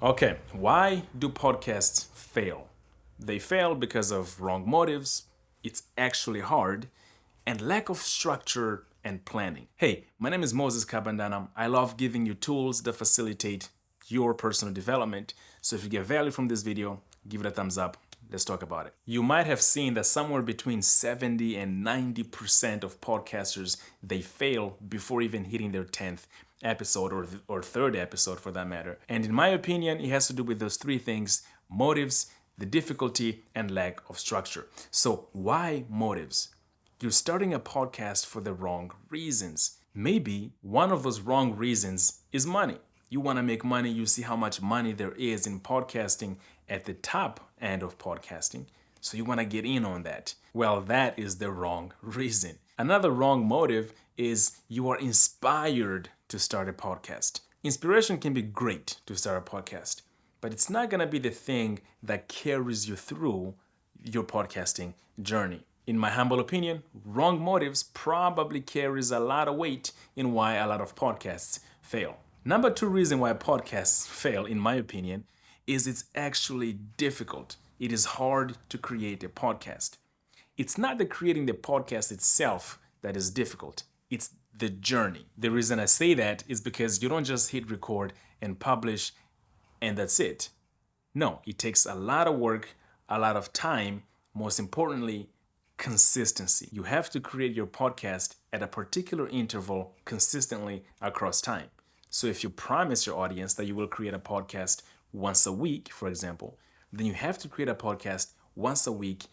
Okay, why do podcasts fail? They fail because of wrong motives, it's actually hard, and lack of structure and planning. Hey, my name is Moses Kabandana. I love giving you tools that facilitate your personal development. So if you get value from this video, give it a thumbs up. Let's talk about it. You might have seen that somewhere between 70 and 90% of podcasters, they fail before even hitting their 10th episode or third episode for that matter. And in my opinion, it has to do with those three things: motives, the difficulty, and lack of structure. So why motives? You're starting a podcast for the wrong reasons. Maybe one of those wrong reasons is money. You want to make money, you see how much money there is in podcasting at the top end of podcasting, so you want to get in on that. Well, that is the wrong reason. Another wrong motive is you are inspired to start a podcast. Inspiration can be great to start a podcast, but it's not going to be the thing that carries you through your podcasting journey. In my humble opinion, wrong motives probably carries a lot of weight in why a lot of podcasts fail. Number two reason why podcasts fail, in my opinion, is it's actually difficult. It is hard to create a podcast. It's not the creating the podcast itself that is difficult. It's the journey. The reason I say that is because you don't just hit record and publish and that's it. No, it takes a lot of work, a lot of time, most importantly, consistency. You have to create your podcast at a particular interval consistently across time. So if you promise your audience that you will create a podcast once a week, for example, then you have to create a podcast once a week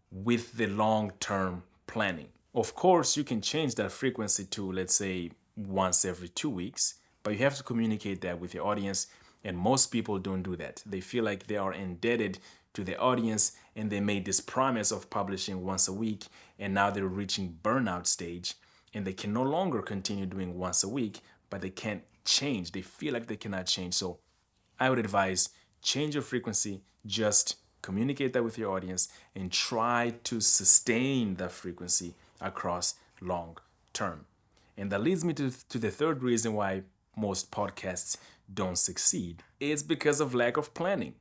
with the long-term planning. Of course, you can change that frequency to, let's say, once every 2 weeks, but you have to communicate that with your audience, and most people don't do that. They feel like they are indebted to the audience, and they made this promise of publishing once a week, and now they're reaching burnout stage, and they can no longer continue doing once a week, but they can't change. They feel like they cannot change. So I would advise change your frequency, just communicate that with your audience and try to sustain that frequency across long term. And that leads me to the third reason why most podcasts don't succeed. It's because of lack of planning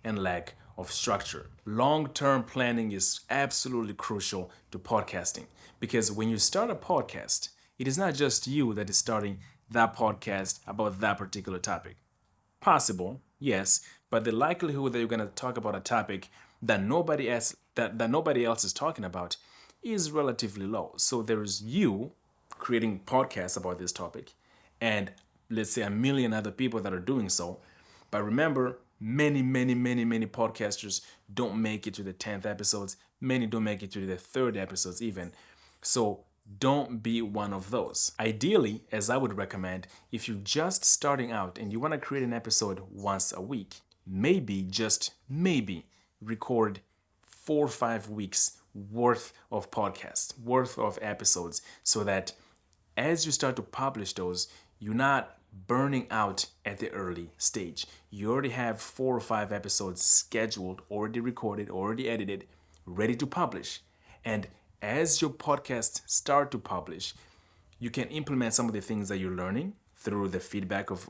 and lack of structure. Long-term planning is absolutely crucial to podcasting, because when you start a podcast, it is not just you that is starting that podcast about that particular topic. Possible, yes, but the likelihood that you're going to talk about a topic that nobody else is talking about is relatively low. So there's you creating podcasts about this topic, and let's say a million other people that are doing so. But remember, many podcasters don't make it to the 10th episodes. Many don't make it to the third episodes even. So don't be one of those. Ideally, as I would recommend, if you're just starting out and you want to create an episode once a week, maybe, just maybe, record 4 or 5 weeks worth of podcasts, worth of episodes, so that as you start to publish those, you're not burning out at the early stage. You already have 4 or 5 episodes scheduled, already recorded, already edited, ready to publish. And as your podcasts start to publish, you can implement some of the things that you're learning through the feedback of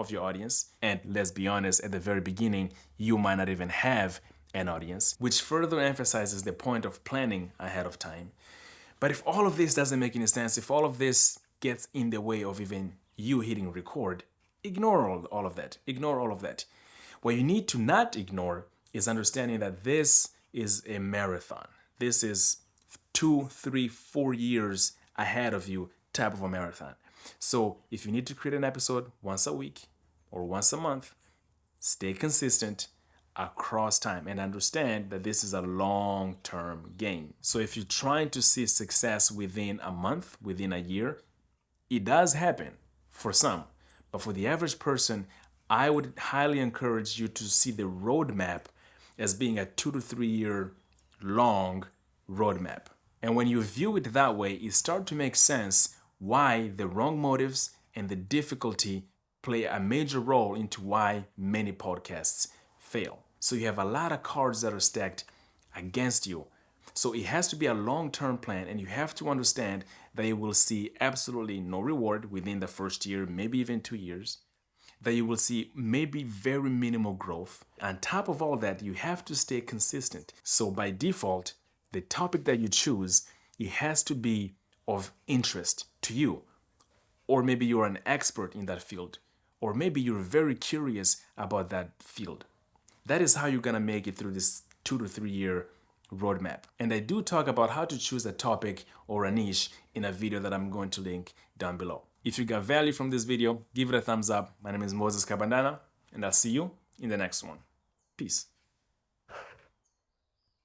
your audience. And let's be honest, at the very beginning, you might not even have an audience, which further emphasizes the point of planning ahead of time. But if all of this doesn't make any sense, if all of this gets in the way of even you hitting record, ignore all of that. Ignore all of that. What you need to not ignore is understanding that this is a marathon. This is 2, 3, 4 years ahead of you type of a marathon. So if you need to create an episode once a week or once a month, stay consistent across time and understand that this is a long-term game. So if you're trying to see success within a month, within a year, it does happen for some. But for the average person, I would highly encourage you to see the roadmap as being a 2 to 3 year long roadmap. And when you view it that way, it starts to make sense why the wrong motives and the difficulty play a major role into why many podcasts fail. So you have a lot of cards that are stacked against you. So it has to be a long-term plan, and you have to understand that you will see absolutely no reward within the first year, maybe even 2 years. that you will see maybe very minimal growth. On top of all that, you have to stay consistent. So by default, the topic that you choose, it has to be of interest to you. Or maybe you're an expert in that field. Or maybe you're very curious about that field. That is how you're gonna make it through this 2 to 3 year roadmap. And I do talk about how to choose a topic or a niche in a video that I'm going to link down below. If you got value from this video, give it a thumbs up. My name is Moses Kabandana, and I'll see you in the next one. Peace.